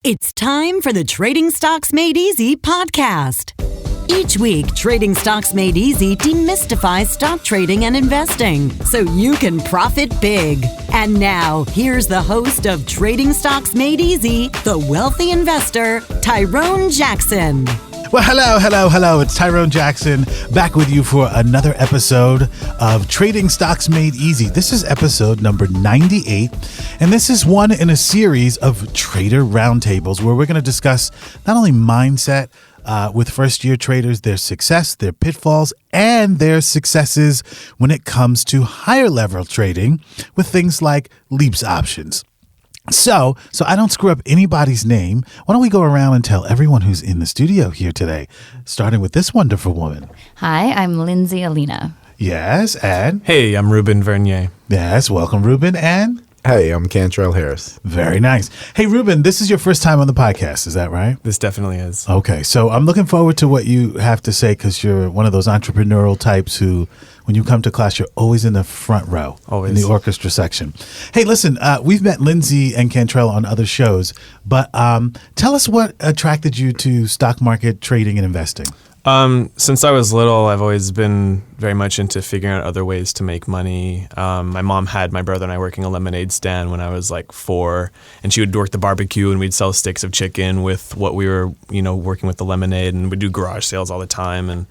It's time for the Trading Stocks Made Easy podcast. Each week, Trading Stocks Made Easy demystifies stock trading and investing so you can profit big. And now, here's the host of Trading Stocks Made Easy, the wealthy investor, Tyrone Jackson. Well, hello. It's Tyrone Jackson back with you for another episode of Trading Stocks Made Easy. This is episode number 98, and this is one in a series of trader roundtables where we're going to discuss not only mindset with first-year traders, their success, their pitfalls, and their successes when it comes to higher-level trading with things like leaps options. So I don't screw up anybody's name, why don't we go around and tell everyone who's in the studio here today, starting with this wonderful woman. Hi, I'm Lindsey Alina. Yes, and? Hey, I'm Ruben Vernier. Yes, welcome, Ruben, and? Hey, I'm Cantrell Harris. Very nice. Hey, Ruben, this is your first time on the podcast, is that right? This definitely is. Okay, so I'm looking forward to what you have to say because you're one of those entrepreneurial types who, when you come to class, you're always in the front row, always in the orchestra section. Hey, listen, we've met Lindsey and Cantrell on other shows, but tell us what attracted you to stock market trading and investing. Since I was little, I've always been very much into figuring out other ways to make money. My mom had my brother and I working a lemonade stand when I was like 4, and she would work the barbecue and we'd sell sticks of chicken with what we were, working with the lemonade, and we'd do garage sales all the time. And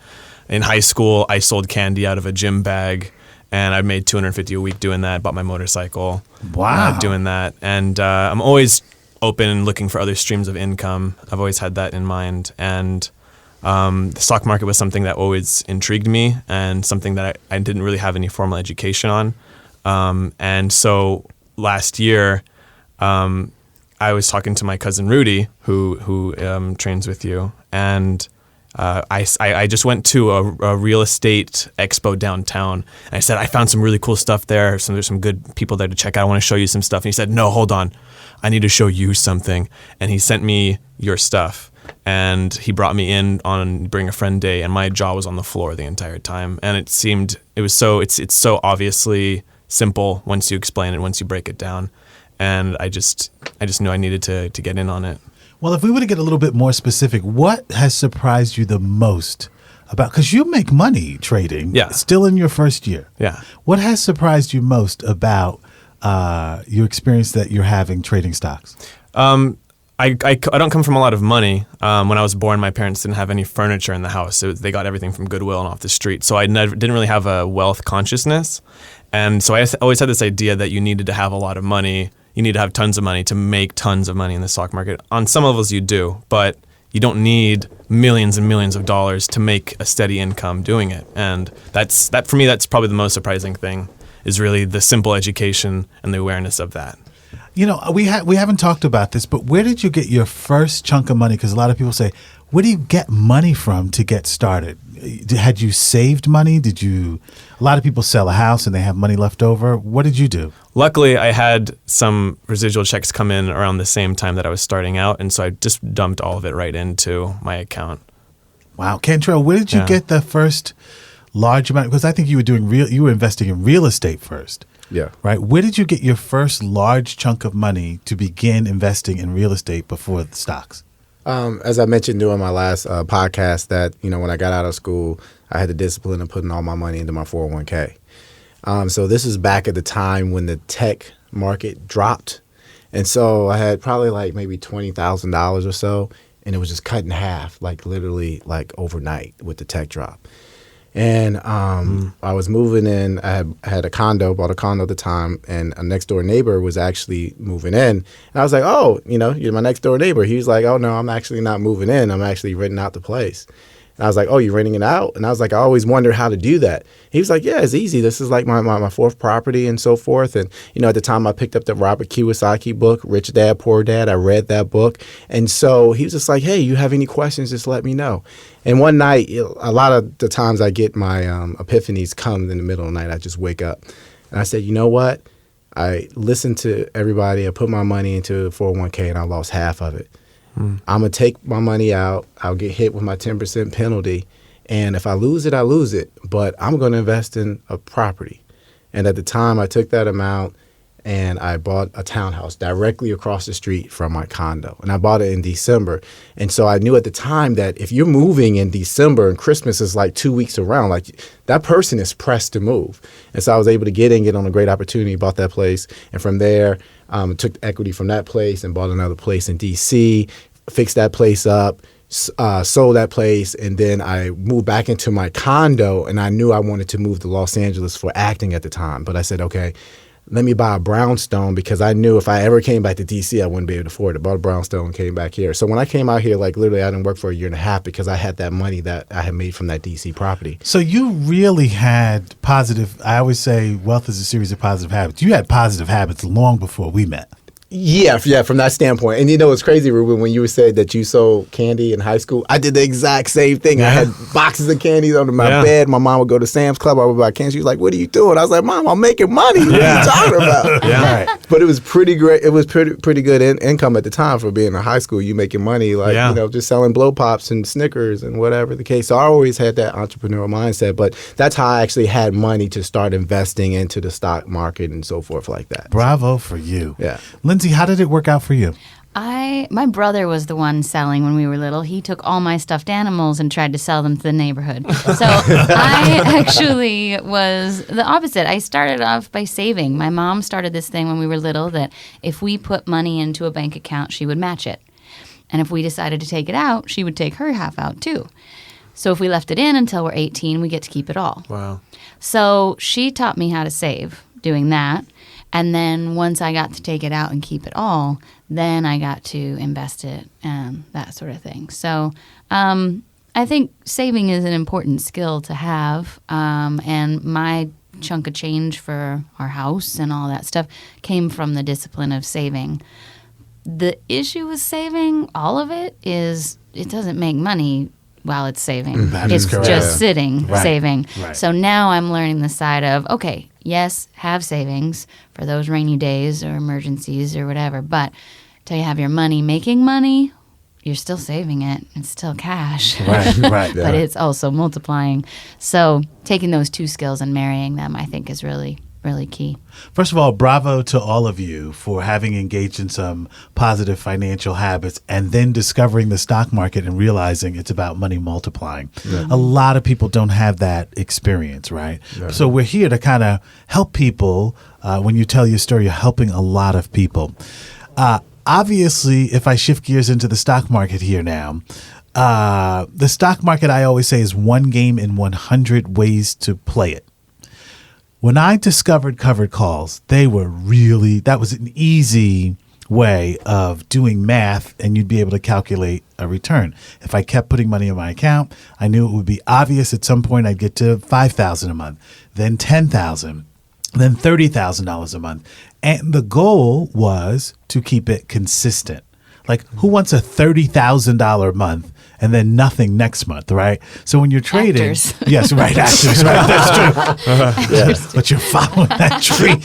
in high school, I sold candy out of a gym bag, and I made $250 a week doing that, bought my motorcycle. Wow. Doing that. And I'm always open and looking for other streams of income. I've always had that in mind. And the stock market was something that always intrigued me and something that I didn't really have any formal education on. And so last year, I was talking to my cousin Rudy, who trains with you, and I just went to a real estate expo downtown, and I said, I found some really cool stuff there. There's some good people there to check out. I want to show you some stuff. And he said, no, hold on. I need to show you something. And he sent me your stuff. And he brought me in on Bring a Friend Day, and my jaw was on the floor the entire time. And it's so obviously simple once you explain it, once you break it down. And I just knew I needed to get in on it. Well, if we were to get a little bit more specific, what has surprised you the most about, because you make money trading, still in your first year. Yeah. What has surprised you most about your experience that you're having trading stocks? I don't come from a lot of money. When I was born, my parents didn't have any furniture in the house. They got everything from Goodwill and off the street. So I didn't really have a wealth consciousness. And so I always had this idea that you needed to have a lot of money. You need to have tons of money to make tons of money in the stock market. On some levels you do, but you don't need millions and millions of dollars to make a steady income doing it. And that for me, that's probably the most surprising thing, is really the simple education and the awareness of that. We haven't talked about this, but where did you get your first chunk of money? Because a lot of people say, where do you get money from to get started? Had you saved money? A lot of people sell a house and they have money left over. What did you do? Luckily, I had some residual checks come in around the same time that I was starting out, and so I just dumped all of it right into my account. Wow. Cantrell, where did you get the first large amount? Because I think you were investing in real estate first. Yeah. Right. Where did you get your first large chunk of money to begin investing in real estate before the stocks? As I mentioned during my last podcast, that when I got out of school, I had the discipline of putting all my money into my 401k. So this is back at the time when the tech market dropped, and so I had probably like maybe $20,000 or so, and it was just cut in half, like literally like overnight with the tech drop. And I was moving in. I had a condo, bought a condo at the time, and a next door neighbor was actually moving in. And I was like, oh, you're my next door neighbor. He was like, oh, no, I'm actually not moving in. I'm actually renting out the place. And I was like, oh, you're renting it out? And I was like, I always wondered how to do that. He was like, yeah, it's easy. This is like my fourth property and so forth. And, at the time I picked up the Robert Kiyosaki book, Rich Dad, Poor Dad. I read that book. And so he was just like, hey, you have any questions, just let me know. And one night, a lot of the times I get my epiphanies come in the middle of the night. I just wake up. And I said, you know what? I listened to everybody. I put my money into 401k and I lost half of it. I'm going to take my money out. I'll get hit with my 10% penalty. And if I lose it, I lose it. But I'm going to invest in a property. And at the time, I took that amount and I bought a townhouse directly across the street from my condo. And I bought it in December. And so I knew at the time that if you're moving in December and Christmas is like 2 weeks around, like that person is pressed to move. And so I was able to get on a great opportunity, bought that place. And from there, took the equity from that place and bought another place in D.C., fixed that place up, sold that place, and then I moved back into my condo, and I knew I wanted to move to Los Angeles for acting at the time. But I said, okay, let me buy a brownstone, because I knew if I ever came back to D.C., I wouldn't be able to afford it. Bought a brownstone and came back here. So when I came out here, like literally I didn't work for a year and a half because I had that money that I had made from that D.C. property. So you really had positive, I always say wealth is a series of positive habits. You had positive habits long before we met. Yeah, from that standpoint. And it's crazy, Ruben, when you said that you sold candy in high school, I did the exact same thing. I had boxes of candies under my bed. My mom would go to Sam's Club. I would buy candy. She was like, "What are you doing?" I was like, "Mom, I'm making money. What are you talking about?" Right. But it was pretty great. It was pretty good income at the time for being in high school. You making money, just selling blow pops and Snickers and whatever the case. So I always had that entrepreneurial mindset. But that's how I actually had money to start investing into the stock market and so forth like that. Bravo for you. Yeah. Lindsey, how did it work out for you? My brother was the one selling when we were little. He took all my stuffed animals and tried to sell them to the neighborhood. So I actually was the opposite. I started off by saving. My mom started this thing when we were little that if we put money into a bank account, she would match it. And if we decided to take it out, she would take her half out too. So if we left it in until we're 18, we get to keep it all. Wow. So she taught me how to save doing that. And then once I got to take it out and keep it all, then I got to invest it and that sort of thing. So I think saving is an important skill to have. And my chunk of change for our house and all that stuff came from the discipline of saving. The issue with saving, all of it, is it doesn't make money while it's saving. That is it's correct. just sitting, saving. Right. So now I'm learning the side of, okay, yes, have savings for those rainy days or emergencies or whatever, but till you have your money making money, you're still saving it. It's still cash. Right. But it's also multiplying. So taking those two skills and marrying them, I think, is really, really key. First of all, bravo to all of you for having engaged in some positive financial habits and then discovering the stock market and realizing it's about money multiplying. Yeah. A lot of people don't have that experience, right? Yeah. So we're here to kind of help people. When you tell your story, you're helping a lot of people. Obviously, if I shift gears into the stock market here now, the stock market, I always say, is one game in 100 ways to play it. When I discovered covered calls, that was an easy way of doing math, and you'd be able to calculate a return. If I kept putting money in my account, I knew it would be obvious at some point I'd get to $5,000 a month, then $10,000, then $30,000 a month. And the goal was to keep it consistent. Like, who wants a $30,000 month and then nothing next month, right? So when you're trading, actors. Yes, right, actors, right, that's true. But you're following that tree.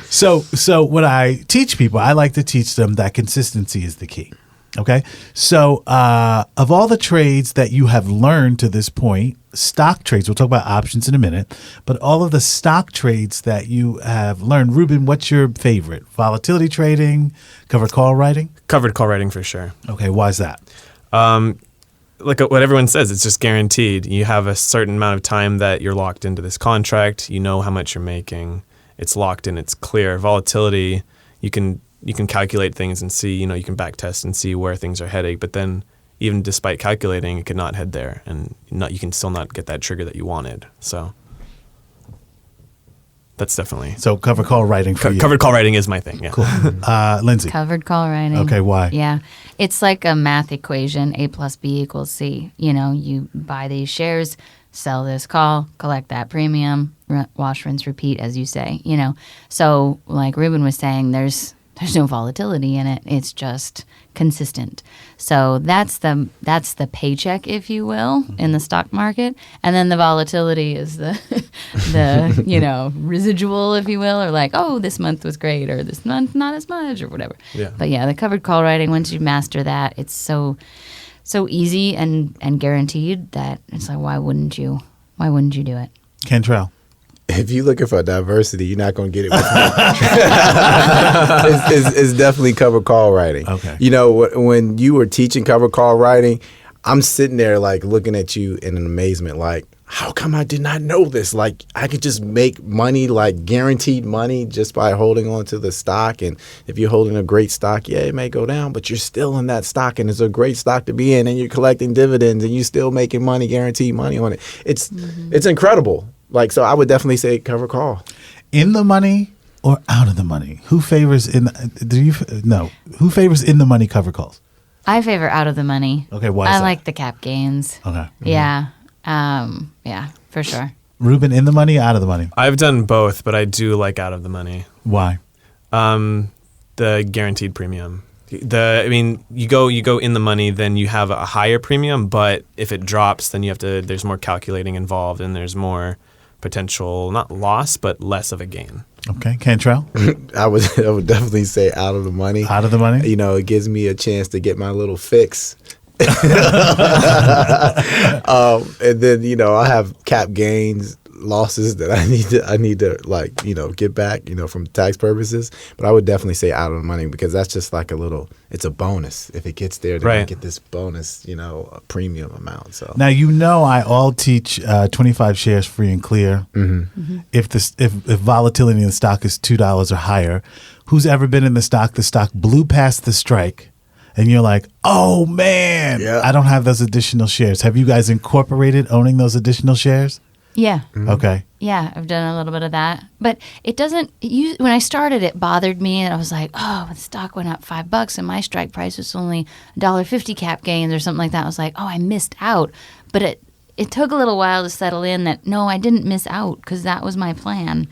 So when I teach people, I like to teach them that consistency is the key. Okay, so of all the trades that you have learned to this point, stock trades, we'll talk about options in a minute, but all of the stock trades that you have learned, Ruben, what's your favorite? Volatility trading, covered call writing? Covered call writing for sure. Okay, why is that? Like what everyone says, it's just guaranteed. You have a certain amount of time that you're locked into this contract. You know how much you're making. It's locked in. It's clear. Volatility, you can calculate things and see, you can back test and see where things are heading. But then even despite calculating, it could not head there, and you can still not get that trigger that you wanted. So that's definitely. So covered call writing for you. Covered call writing is my thing. Yeah. Cool. Lindsey. Covered call writing. Okay, why? Yeah. It's like a math equation, A plus B equals C. You buy these shares, sell this call, collect that premium, wash, rinse, repeat, as you say. So like Ruben was saying, there's no volatility in it. It's just consistent. So that's the paycheck, if you will, in the stock market. And then the volatility is the residual, if you will, or like, oh, this month was great, or this month not as much, or whatever. Yeah. But yeah, the covered call writing, once you master that, it's so easy and guaranteed that it's like, why wouldn't you do it? Cantrell. if you're looking for diversity, you're not going to get it with me. it's definitely cover call writing. Okay. You know, when you were teaching cover call writing, I'm sitting there like looking at you in an amazement, like, how come I did not know this? Like, I could just make money, like guaranteed money, just by holding on to the stock. And if you're holding a great stock, yeah, it may go down, but you're still in that stock, and it's a great stock to be in, and you're collecting dividends, and you're still making money, guaranteed money on it. It's incredible. Like, so I would definitely say cover call. In the money or out of the money? Who favors Who favors in the money cover calls? I favor out of the money. Okay, why is I that? like the cap gains. Okay. Yeah. Yeah, for sure. Ruben, in the money, out of the money? I've done both, but I do like out of the money. Why? The guaranteed premium. You go in the money, then you have a higher premium, but if it drops, then there's more calculating involved, and there's more potential, not loss, but less of a gain. Okay, Cantrell? I would definitely say out of the money. Out of the money? You know, it gives me a chance to get my little fix. And then, you know, I have cap gains, losses that I need to like, you know, get back, you know, from tax purposes. But I would definitely say out of the money, because that's just like it's a bonus. If it gets there, then I get this bonus, you know, a premium amount. So now, you know, I all teach 25 shares free and clear. Mm-hmm. If volatility in the stock is $2 or higher, who's ever been in the stock blew past the strike, and you're like, oh, man, I don't have those additional shares. Have you guys incorporated owning those additional shares? Yeah. Mm-hmm. Okay. Yeah, I've done a little bit of that. But it doesn't, when I started, it bothered me. And I was like, oh, the stock went up $5 and my strike price was only $1.50 cap gains or something like that. I was like, oh, I missed out. But it took a little while to settle in that, no, I didn't miss out, because that was my plan.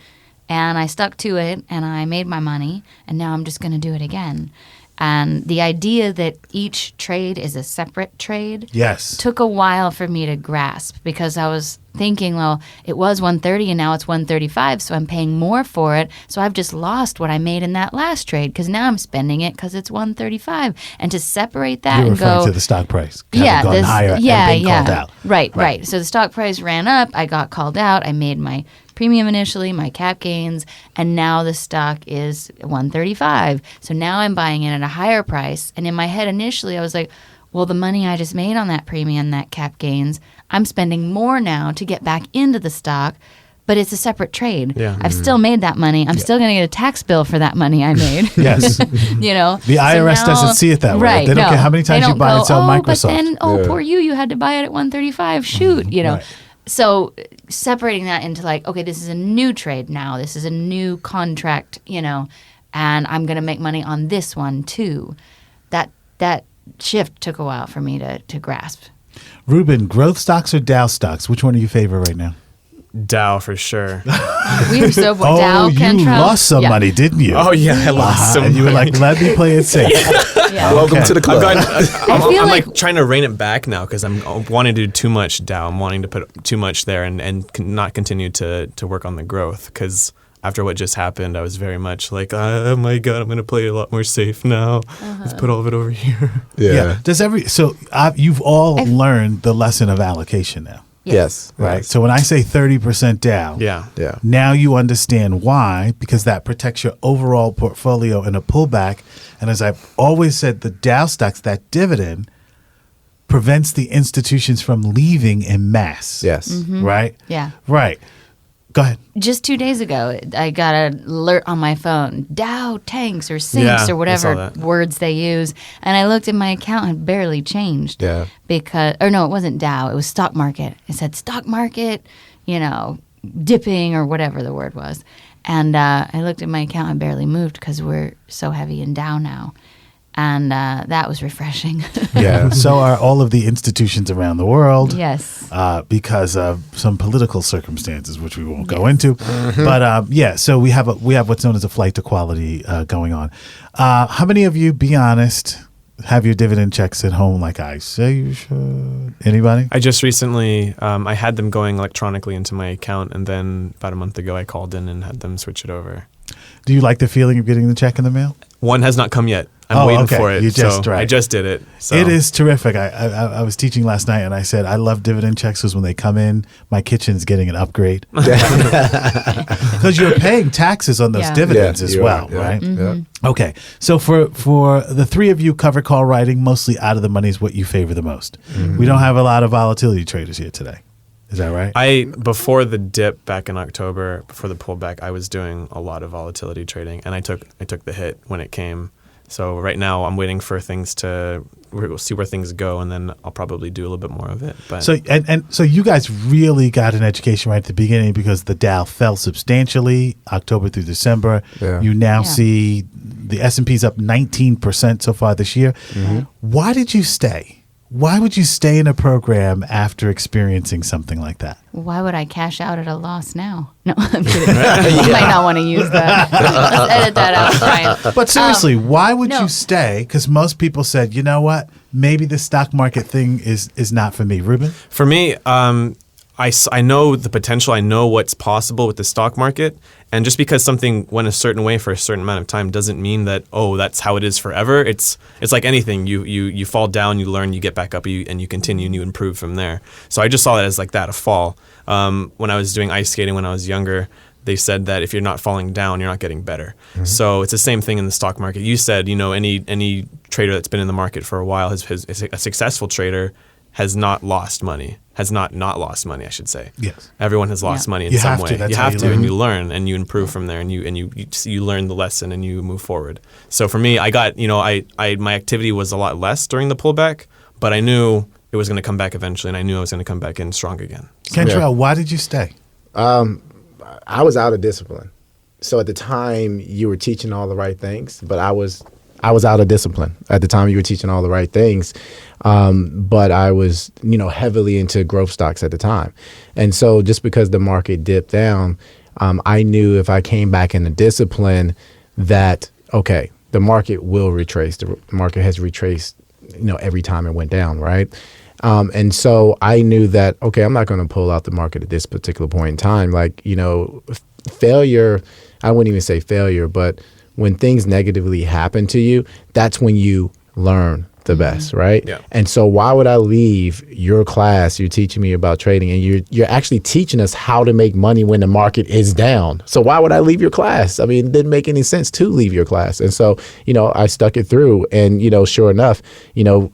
And I stuck to it, and I made my money, and now I'm just going to do it again. And the idea that each trade is a separate trade took a while for me to grasp, because I was thinking, well, it was 130 and now it's 135, so I'm paying more for it. So I've just lost what I made in that last trade, because now I'm spending it because it's 135. And to separate that You're and go referring to the stock price. Gone higher and been called out. Right. So the stock price ran up. I got called out. I made my premium initially, my cap gains, and now the stock is 135. So now I'm buying it at a higher price. And in my head initially, I was like, well, the money I just made on that premium, that cap gains, I'm spending more now to get back into the stock, but it's a separate trade. Yeah. I've still made that money. I'm still going to get a tax bill for that money I made. Yes. You know? The IRS doesn't see it that way. Right, They don't care how many times you buy and sell Microsoft. But then, poor you had to buy it at 135. Shoot, you know. Right. So separating that into like, okay, this is a new trade now. This is a new contract, you know, and I'm going to make money on this one too. That shift took a while for me to grasp. Ruben, growth stocks or Dow stocks? Which one do you favor right now? Dow for sure. We were so Dow, you Cantrell. lost some money, didn't you? Oh yeah, I lost some And you were money. like, let me play it safe. Yeah. welcome to the club. I'm like- like trying to rein it back now, because I'm wanting to do too much Dow. I'm wanting to put too much there and not continue to work on the growth, because after what just happened, I was very much like, oh my God, I'm going to play a lot more safe now. Let's put all of it over here. Yeah. You've all learned the lesson of allocation now, Yes. right? So when I say 30% Dow, Yeah. Yeah. now you understand why, because that protects your overall portfolio in a pullback. And as I've always said, the Dow stocks, that dividend prevents the institutions from leaving en masse. Yes. Right? Yeah. Right. Go ahead. Just 2 days ago, I got an alert on my phone, Dow tanks or sinks Yeah, or I saw whatever that. words they use. And I looked at my account, had barely changed. Yeah. No, it wasn't Dow. It was stock market. It said stock market, you know, dipping or whatever the word was. And I looked at my account and barely moved, because we're so heavy in Dow now. And that was refreshing. Yeah. So are all of the institutions around the world. Yes. Because of some political circumstances, which we won't go into. But so we have what's known as a flight to quality going on. How many of you, be honest, have your dividend checks at home like I say you should? Anybody? I just recently, I had them going electronically into my account, and then about a month ago, I called in and had them switch it over. Do you like the feeling of getting the check in the mail? One has not come yet. I'm waiting for it. You just, I just did it. So. It is terrific. I was teaching last night, and I said I love dividend checks because when they come in, my kitchen's getting an upgrade because you're paying taxes on those dividends as well, right? Yeah. Okay, so for the three of you, cover call writing, mostly out of the money is what you favor the most. We don't have a lot of volatility traders here today. Is that right? Before the dip back in October, before the pullback, I was doing a lot of volatility trading, and I took the hit when it came. So right now I'm waiting for we'll see where things go, and then I'll probably do a little bit more of it. But so you guys really got an education right at the beginning because the Dow fell substantially October through December. Yeah. You now see the S&P's up 19% so far this year. Why did you stay? Why would you stay in a program after experiencing something like that? Why would I cash out at a loss now? No, I'm kidding. You might not want to use that. Let's edit that out, Brian. But seriously, why would you stay? Because most people said, you know what, maybe the stock market thing is not for me. Ruben? For me, I know the potential. I know what's possible with the stock market. And just because something went a certain way for a certain amount of time doesn't mean that, that's how it is forever. It's like anything. You fall down, you learn, you get back up, and you continue and you improve from there. So I just saw it as like that, a fall. When I was doing ice skating when I was younger, they said that if you're not falling down, you're not getting better. So it's the same thing in the stock market. You said, any trader that's been in the market for a while, a successful trader has not lost money. Has not lost money, I should say. Yes. Everyone has lost money in You some have way. to. That's You how have you to, learn. and you learn, and you improve from there, and you learn the lesson, and you move forward. So for me, I got, my activity was a lot less during the pullback, but I knew it was going to come back eventually, and I knew I was going to come back in strong again. Kentrell, why did you stay? I was out of discipline. So at the time, you were teaching all the right things, but I was out of discipline. At the time, you were teaching all the right things, but I was, heavily into growth stocks at the time. And so just because the market dipped down, I knew if I came back into discipline that, okay, the market will retrace. The market has retraced, every time it went down, right? And so I knew that, okay, I'm not going to pull out the market at this particular point in time. Like, failure, I wouldn't even say failure, but when things negatively happen to you, that's when you learn the best, right? Yeah. And so why would I leave your class? You're teaching me about trading, and you're actually teaching us how to make money when the market is down. So why would I leave your class? I mean, it didn't make any sense to leave your class. And so, I stuck it through, and, sure enough,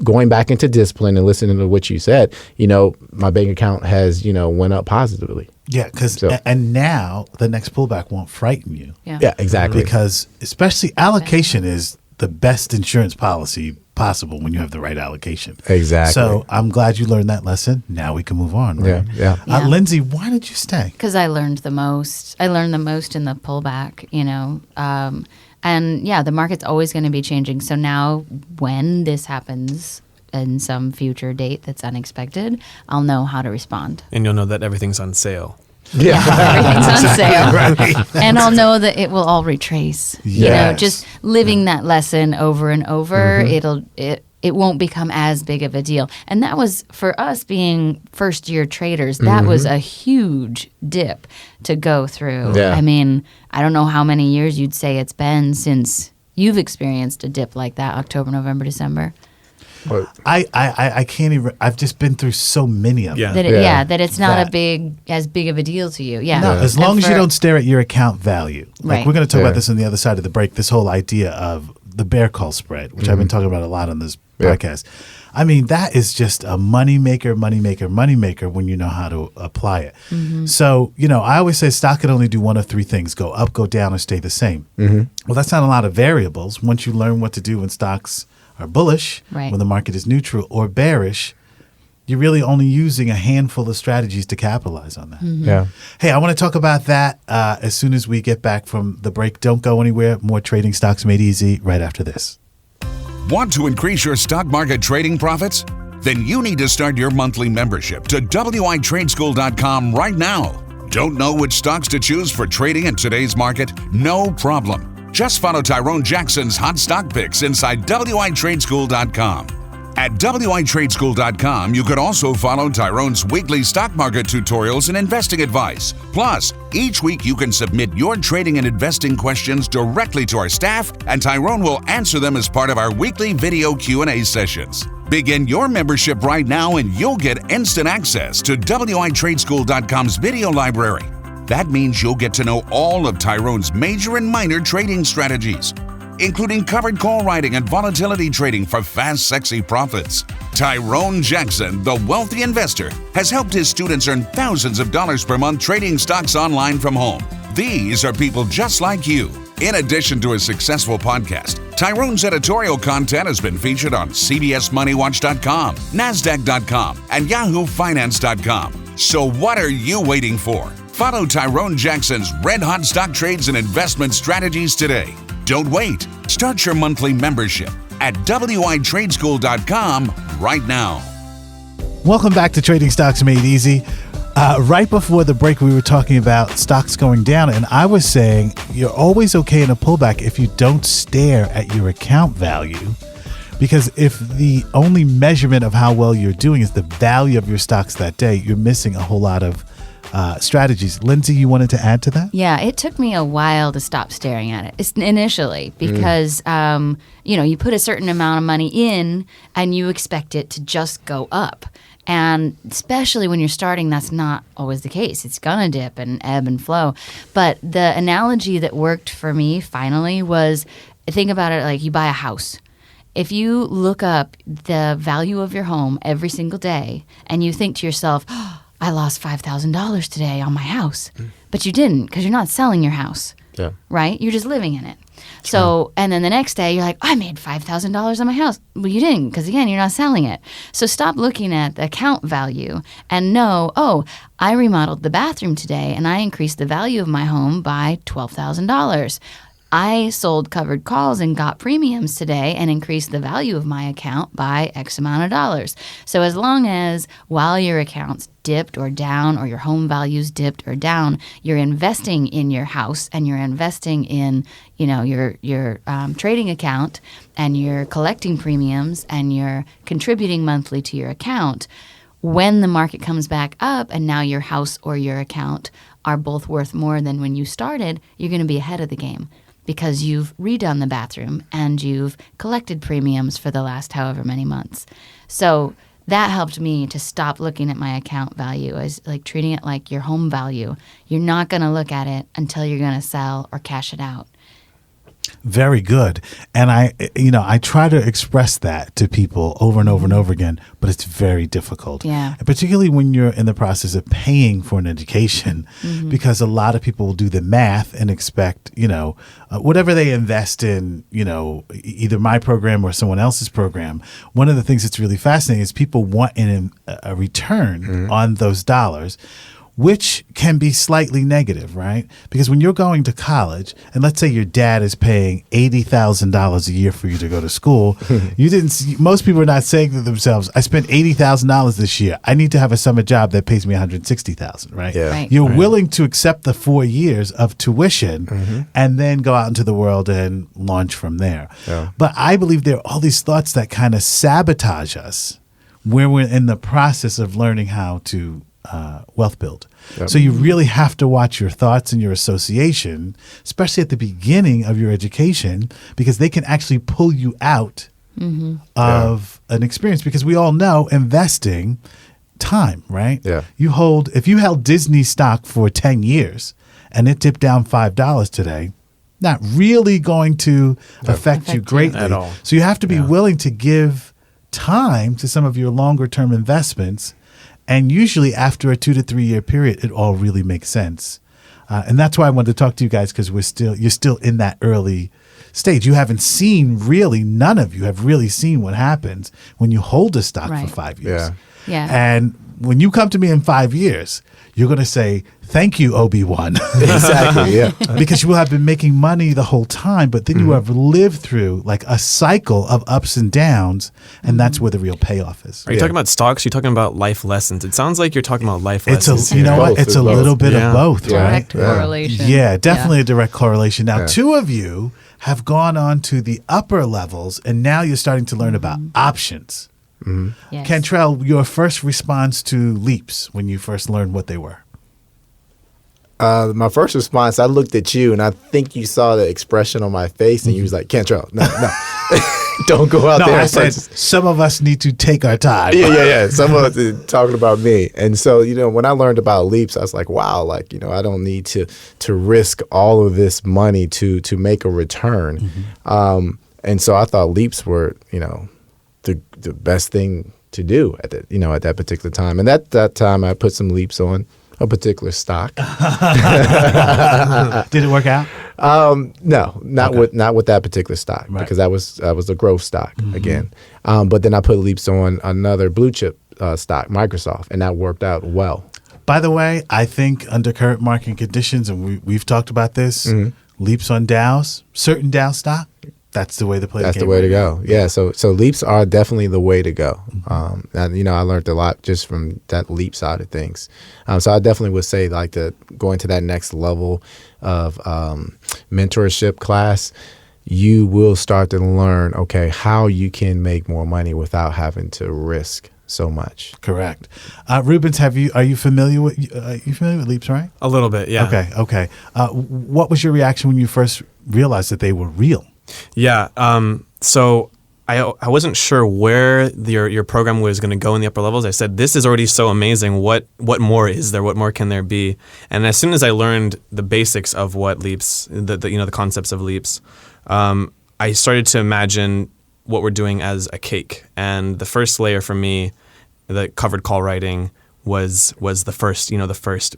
going back into discipline and listening to what you said, my bank account has, went up positively. Yeah, and now the next pullback won't frighten you. Yeah, exactly. Because especially allocation is the best insurance policy possible when you have the right allocation. Exactly. So I'm glad you learned that lesson. Now we can move on. Right? Yeah. Lindsey, why did you stay? Because I learned the most. I learned the most in the pullback, and the market's always going to be changing. So now when this happens in some future date that's unexpected, I'll know how to respond. And you'll know that everything's on sale. Yeah. Everything's on sale. Right. And I'll know that it will all retrace. Yes. Just living that lesson over and over, it won't become as big of a deal. And that was, for us being first-year traders, that was a huge dip to go through. Yeah. I mean, I don't know how many years you'd say it's been since you've experienced a dip like that, October, November, December. I can't even. I've just been through so many of them. That it's not as big of a deal to you. Yeah. No, as long as you don't stare at your account value. Like Right. we're going to talk about this on the other side of the break. This whole idea of the bear call spread, which I've been talking about a lot on this podcast. I mean, that is just a money maker when you know how to apply it. So, I always say stock can only do one of three things: go up, go down, or stay the same. Well, that's not a lot of variables. Once you learn what to do when stocks are bullish, Right. when the market is neutral, or bearish, you're really only using a handful of strategies to capitalize on that. Yeah. Hey, I want to talk about that as soon as we get back from the break. Don't go anywhere. More Trading Stocks Made Easy right after this. Want to increase your stock market trading profits? Then you need to start your monthly membership to WITradeschool.com right now. Don't know which stocks to choose for trading in today's market? No problem. Just follow Tyrone Jackson's hot stock picks inside WITradeschool.com. At WITradeschool.com, you can also follow Tyrone's weekly stock market tutorials and investing advice. Plus, each week you can submit your trading and investing questions directly to our staff, and Tyrone will answer them as part of our weekly video Q&A sessions. Begin your membership right now and you'll get instant access to WITradeschool.com's video library. That means you'll get to know all of Tyrone's major and minor trading strategies, including covered call writing and volatility trading for fast, sexy profits. Tyrone Jackson, the wealthy investor, has helped his students earn thousands of dollars per month trading stocks online from home. These are people just like you. In addition to a successful podcast, Tyrone's editorial content has been featured on CBSMoneyWatch.com, NASDAQ.com, and YahooFinance.com. So what are you waiting for? Follow Tyrone Jackson's red-hot stock trades and investment strategies today. Don't wait. Start your monthly membership at WITradeschool.com right now. Welcome back to Trading Stocks Made Easy. Right before the break, we were talking about stocks going down, and I was saying you're always okay in a pullback if you don't stare at your account value, because if the only measurement of how well you're doing is the value of your stocks that day, you're missing a whole lot of strategies. Lindsey, you wanted to add to that? Yeah, it took me a while to stop staring at it initially because, you put a certain amount of money in and you expect it to just go up. And especially when you're starting, that's not always the case. It's going to dip and ebb and flow. But the analogy that worked for me finally was, think about it like you buy a house. If you look up the value of your home every single day and you think to yourself, I lost $5,000 today on my house. But you didn't, because you're not selling your house, right? You're just living in it. So, and then the next day you're like, I made $5,000 on my house. Well, you didn't, because again, you're not selling it. So stop looking at the account value and know, I remodeled the bathroom today and I increased the value of my home by $12,000. I sold covered calls and got premiums today and increased the value of my account by X amount of dollars. So as long as while your accounts dipped or down or your home values dipped or down, you're investing in your house and you're investing in, your trading account and you're collecting premiums and you're contributing monthly to your account. When the market comes back up and now your house or your account are both worth more than when you started, you're going to be ahead of the game, because you've redone the bathroom and you've collected premiums for the last however many months. So that helped me to stop looking at my account value as like treating it like your home value. You're not going to look at it until you're going to sell or cash it out. Very good. And I try to express that to people over and over and over again, but it's very difficult. Yeah. And particularly when you're in the process of paying for an education, because a lot of people will do the math and expect, whatever they invest in, either my program or someone else's program. One of the things that's really fascinating is people want a return on those dollars, which can be slightly negative, right? Because when you're going to college, and let's say your dad is paying $80,000 a year for you to go to school, most people are not saying to themselves, I spent $80,000 this year. I need to have a summer job that pays me $160,000, right? Yeah. Right. You're willing to accept the 4 years of tuition and then go out into the world and launch from there. Yeah. But I believe there are all these thoughts that kind of sabotage us when we're in the process of learning how to wealth build. Yep. So you really have to watch your thoughts and your association, especially at the beginning of your education, because they can actually pull you out of an experience. Because we all know investing time, right? Yeah. If you held Disney stock for 10 years and it dipped down $5 today, not really going to affect you greatly at all. So you have to be willing to give time to some of your longer term investments. And usually after a 2 to 3 year period, it all really makes sense. And that's why I wanted to talk to you guys, because you're still in that early stage. You haven't seen none of you have really seen what happens when you hold a stock for 5 years. Yeah. And when you come to me in 5 years, you're going to say, thank you, Obi-Wan. Exactly, yeah. Because you will have been making money the whole time, but then you have lived through like a cycle of ups and downs, and that's where the real payoff is. Are you talking about stocks? Are you talking about life lessons? It sounds like you're talking about life lessons. You know what? Both. It's a Both. little bit of both, right? Direct correlation. Yeah, definitely a direct correlation. Now, two of you have gone on to the upper levels, and now you're starting to learn about options. Yes. Cantrell, your first response to leaps when you first learned what they were? My first response, I looked at you, and I think you saw the expression on my face, and you was like, Cantrell, no. Don't go out No, there. I and said purchase. some of us need to take our time. Yeah. Some of us talking about me. And so, when I learned about leaps, I was like, wow, I don't need to risk all of this money to make a return. And so I thought leaps were, the best thing to do at that particular time. And at that time, I put some leaps on a particular stock. Did it work out? No, not with that particular stock, because that was a growth stock again. But then I put leaps on another blue chip stock, Microsoft, and that worked out well. By the way, I think under current market conditions, and we've talked about this, leaps on Dows, certain Dow stock, that's the way to play. That's the way to go. Yeah. So leaps are definitely the way to go. And I learned a lot just from that leap side of things. So I definitely would say going to that next level of mentorship class, you will start to learn, how you can make more money without having to risk so much. Correct. Rubens, are you familiar with leaps, right? A little bit, yeah. Okay. What was your reaction when you first realized that they were real? Yeah. So I wasn't sure where your program was going to go in the upper levels. I said, this is already so amazing. What more is there? What more can there be? And as soon as I learned the basics of what leaps, the concepts of leaps, I started to imagine what we're doing as a cake. And the first layer for me, the covered call writing, was the first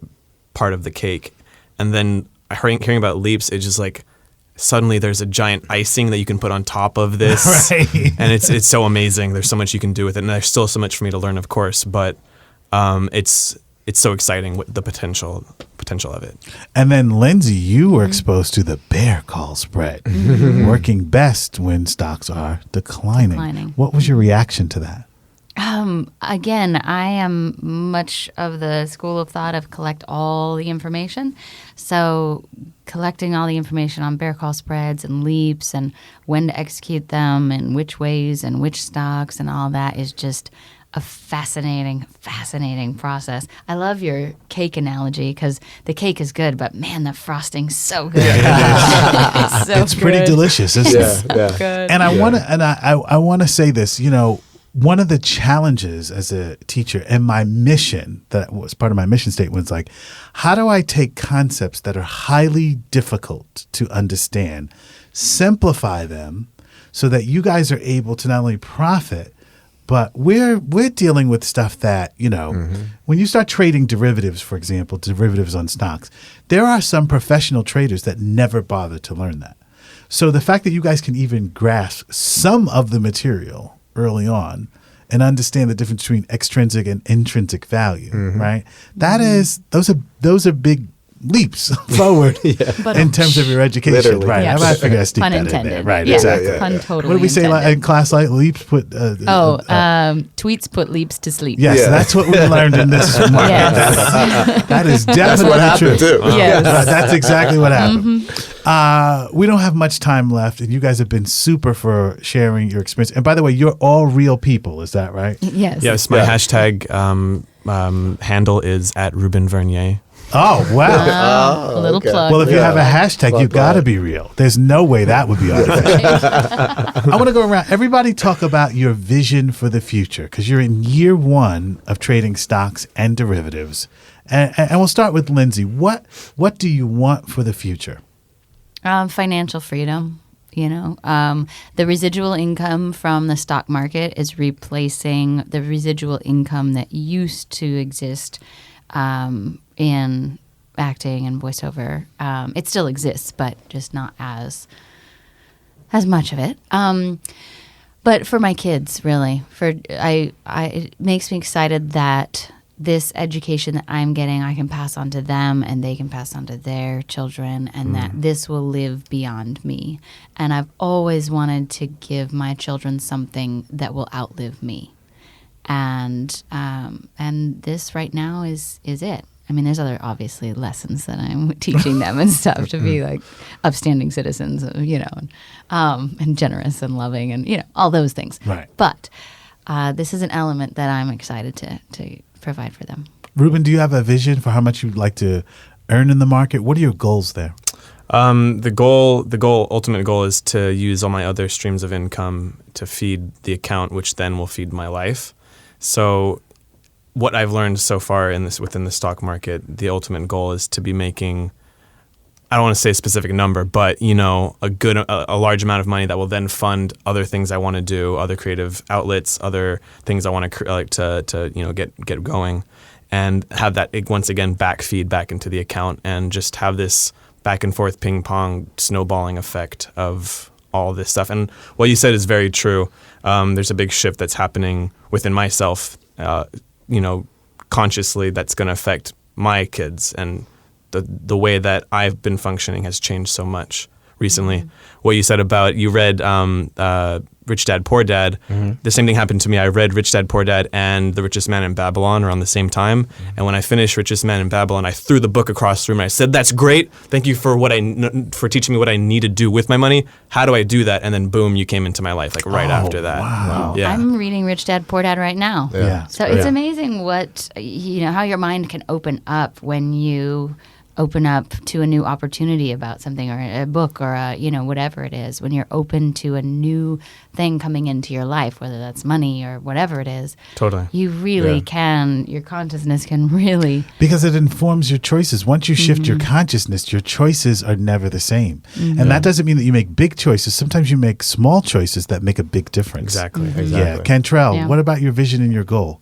part of the cake. And then hearing about leaps, it's just like, suddenly there's a giant icing that you can put on top of this. Right. And it's so amazing. There's so much you can do with it. And there's still so much for me to learn, of course, but it's so exciting with the potential of it. And then Lindsey, you were exposed to the bear call spread, working best when stocks are declining. What was your reaction to that? Again, I am much of the school of thought of collect all the information. So collecting all the information on bear call spreads and leaps and when to execute them and which ways and which stocks and all that is just a fascinating process. I love your cake analogy because the cake is good, but man, the frosting's so good. It's pretty delicious, isn't it? So good. And I want to say this, one of the challenges as a teacher and my mission, that was part of my mission statement, was like, how do I take concepts that are highly difficult to understand, simplify them so that you guys are able to not only profit, but we're dealing with stuff that, when you start trading derivatives, for example, derivatives on stocks, there are some professional traders that never bother to learn that. So the fact that you guys can even grasp some of the material early on and understand the difference between extrinsic and intrinsic value, right? Those are big leaps forward in terms of your education, Literally. right? Yeah. I figured I sneak Pun that intended. in there, right? Yeah. Exactly. Pun totally What do we say intended. in class? Like leaps put. Tweets put leaps to sleep. Yes, Yeah. that's what we learned in this market. Yes. That is definitely what happened true. too. Yes. That's exactly what happened. We don't have much time left, and you guys have been super for sharing your experience. And by the way, you're all real people. Is that right? Yes. Yes, my hashtag handle is @RubenVernier. Oh, wow. A little okay. plug. Well, if you have a hashtag, Plug, you've got to plug. be real. There's no way that would be artificial. I want to go around. Everybody talk about your vision for the future because you're in year one of trading stocks and derivatives. And we'll start with Lindsey. What do you want for the future? Financial freedom. The residual income from the stock market is replacing the residual income that used to exist in acting and voiceover. It still exists, but just not as much of it. But for my kids, really, it makes me excited that this education that I'm getting, I can pass on to them and they can pass on to their children, and that this will live beyond me. And I've always wanted to give my children something that will outlive me. And this right now is it. I mean, there's other obviously lessons that I'm teaching them and stuff to be like upstanding citizens, and generous and loving and, all those things. Right. But this is an element that I'm excited to provide for them. Ruben, do you have a vision for how much you'd like to earn in the market? What are your goals there? The ultimate goal is to use all my other streams of income to feed the account, which then will feed my life. So what I've learned so far within the stock market, the ultimate goal is to be making, I don't want to say a specific number, but a large amount of money that will then fund other things I want to do, other creative outlets, other things I want to get going, and have that once again feed back into the account, and just have this back and forth ping pong snowballing effect of all this stuff. And what you said is very true. There's a big shift that's happening within myself, consciously, that's going to affect my kids, and the way that I've been functioning has changed so much recently. Mm-hmm. What you said about, you read Rich Dad, Poor Dad. Mm-hmm. The same thing happened to me. I read Rich Dad, Poor Dad and The Richest Man in Babylon around the same time. Mm-hmm. And when I finished Richest Man in Babylon, I threw the book across the room and I said, "That's great. Thank you for for teaching me what I need to do with my money. How do I do that?" And then boom, you came into my life right after that. Wow. Yeah. I'm reading Rich Dad, Poor Dad right now. Yeah. So it's amazing what, how your mind can open up when you open up to a new opportunity about something, or a book, or whatever it is. When you're open to a new thing coming into your life, whether that's money or whatever it is, totally, you really can, your consciousness can really, because it informs your choices. Once you shift your consciousness, your choices are never the same. And that doesn't mean that you make big choices. Sometimes you make small choices that make a big difference. Exactly. Yeah. Cantrell, what about your vision and your goal?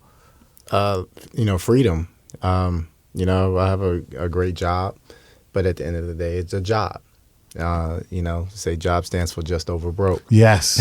Freedom. I have a great job, but at the end of the day, it's a job. Say job stands for just over broke. Yes.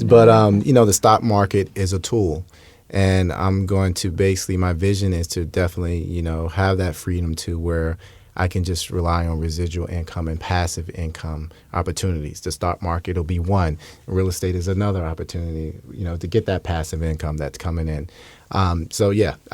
But, the stock market is a tool. And I'm going to my vision is to definitely, have that freedom to where I can just rely on residual income and passive income opportunities. The stock market will be one. Real estate is another opportunity, to get that passive income that's coming in. I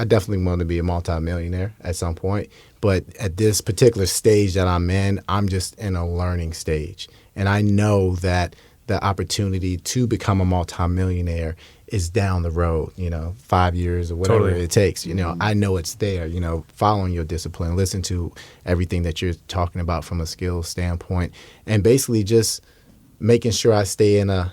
definitely want to be a multimillionaire at some point. But at this particular stage that I'm in, I'm just in a learning stage. And I know that the opportunity to become a multimillionaire is down the road, 5 years or whatever it takes. I know it's there, following your discipline, listen to everything that you're talking about from a skills standpoint, and basically just making sure I stay in a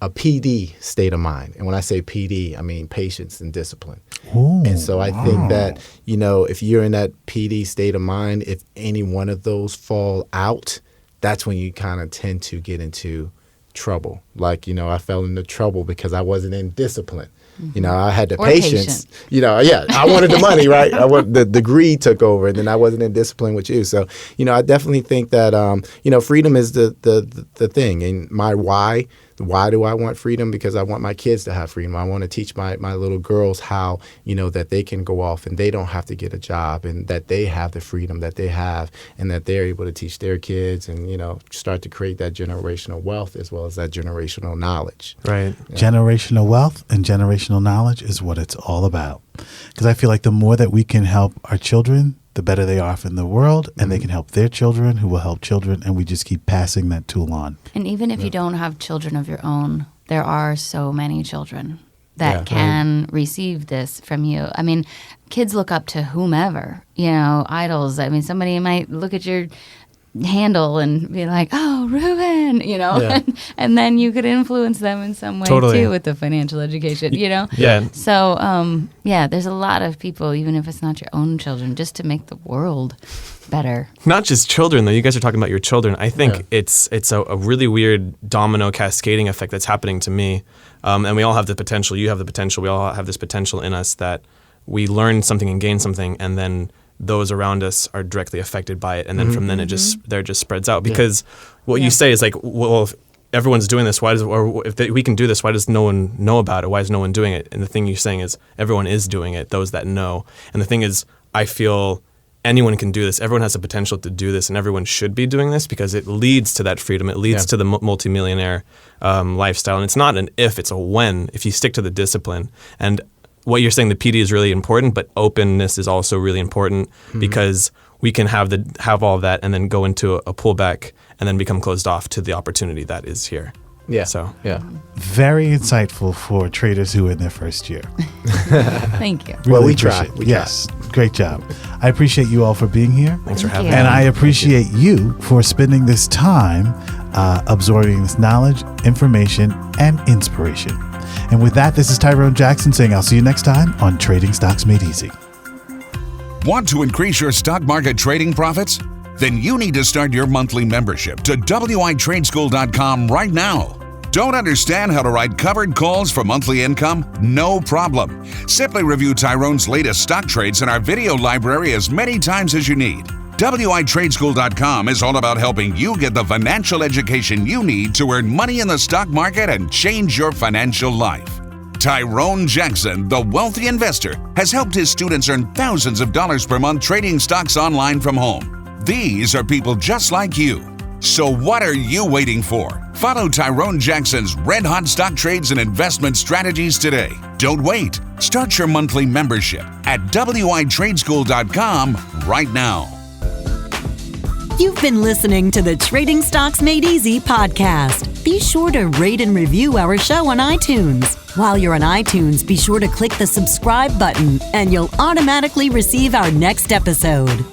PD state of mind. And when I say PD, I mean patience and discipline. Ooh, and so I think that, if you're in that PD state of mind, if any one of those fall out, that's when you kind of tend to get into trouble. Like, I fell into trouble because I wasn't in discipline. Mm-hmm. I had the patience. I wanted the money, right? The greed took over, and then I wasn't in discipline with you. So, I definitely think that, freedom is the thing. And my why do I want freedom? Because I want my kids to have freedom. I want to teach my little girls how, that they can go off and they don't have to get a job, and that they have the freedom that they have, and that they're able to teach their kids and, start to create that generational wealth as well as that generational knowledge. Right. Yeah. Generational wealth and generational knowledge is what it's all about. Because I feel like the more that we can help our children, the better they are off in the world, and they can help their children who will help children, and we just keep passing that tool on. And even if you don't have children of your own, there are so many children that can receive this from you. I mean, kids look up to whomever, idols. I mean, somebody might look at your handle and be like, "Oh, Ruben," and then you could influence them in some way too with the financial education, Yeah. So, there's a lot of people, even if it's not your own children, just to make the world better. Not just children, though. You guys are talking about your children. I think it's a really weird domino cascading effect that's happening to me. And we all have the potential. You have the potential. We all have this potential in us that we learn something and gain something, and then those around us are directly affected by it, and then from then it just spreads out. Because what you say is like, well, if everyone's doing this, we can do this, why does no one know about it? Why is no one doing it? And the thing you're saying is everyone is doing it, those that know. And the thing is, I feel anyone can do this. Everyone has the potential to do this, and everyone should be doing this because it leads to that freedom. It leads to the multimillionaire lifestyle. And it's not an if, it's a when, if you stick to the discipline. And what you're saying, the PD is really important, but openness is also really important because we can have all of that and then go into a pullback and then become closed off to the opportunity that is here. Yeah. So yeah. Very insightful for traders who are in their first year. Thank you. Well, we appreciate try. it. Yes, great job. I appreciate you all for being here. thanks for Thank having you. me. And I appreciate you for spending this time absorbing this knowledge, information, and inspiration. And with that, this is Tyrone Jackson saying I'll see you next time on Trading Stocks Made Easy. Want to increase your stock market trading profits? Then you need to start your monthly membership to WITradeschool.com right now. Don't understand how to write covered calls for monthly income? No problem. Simply review Tyrone's latest stock trades in our video library as many times as you need. WITradeschool.com is all about helping you get the financial education you need to earn money in the stock market and change your financial life. Tyrone Jackson, the wealthy investor, has helped his students earn thousands of dollars per month trading stocks online from home. These are people just like you. So what are you waiting for? Follow Tyrone Jackson's red-hot stock trades and investment strategies today. Don't wait. Start your monthly membership at WITradeschool.com right now. You've been listening to the Trading Stocks Made Easy podcast. Be sure to rate and review our show on iTunes. While you're on iTunes, be sure to click the subscribe button and you'll automatically receive our next episode.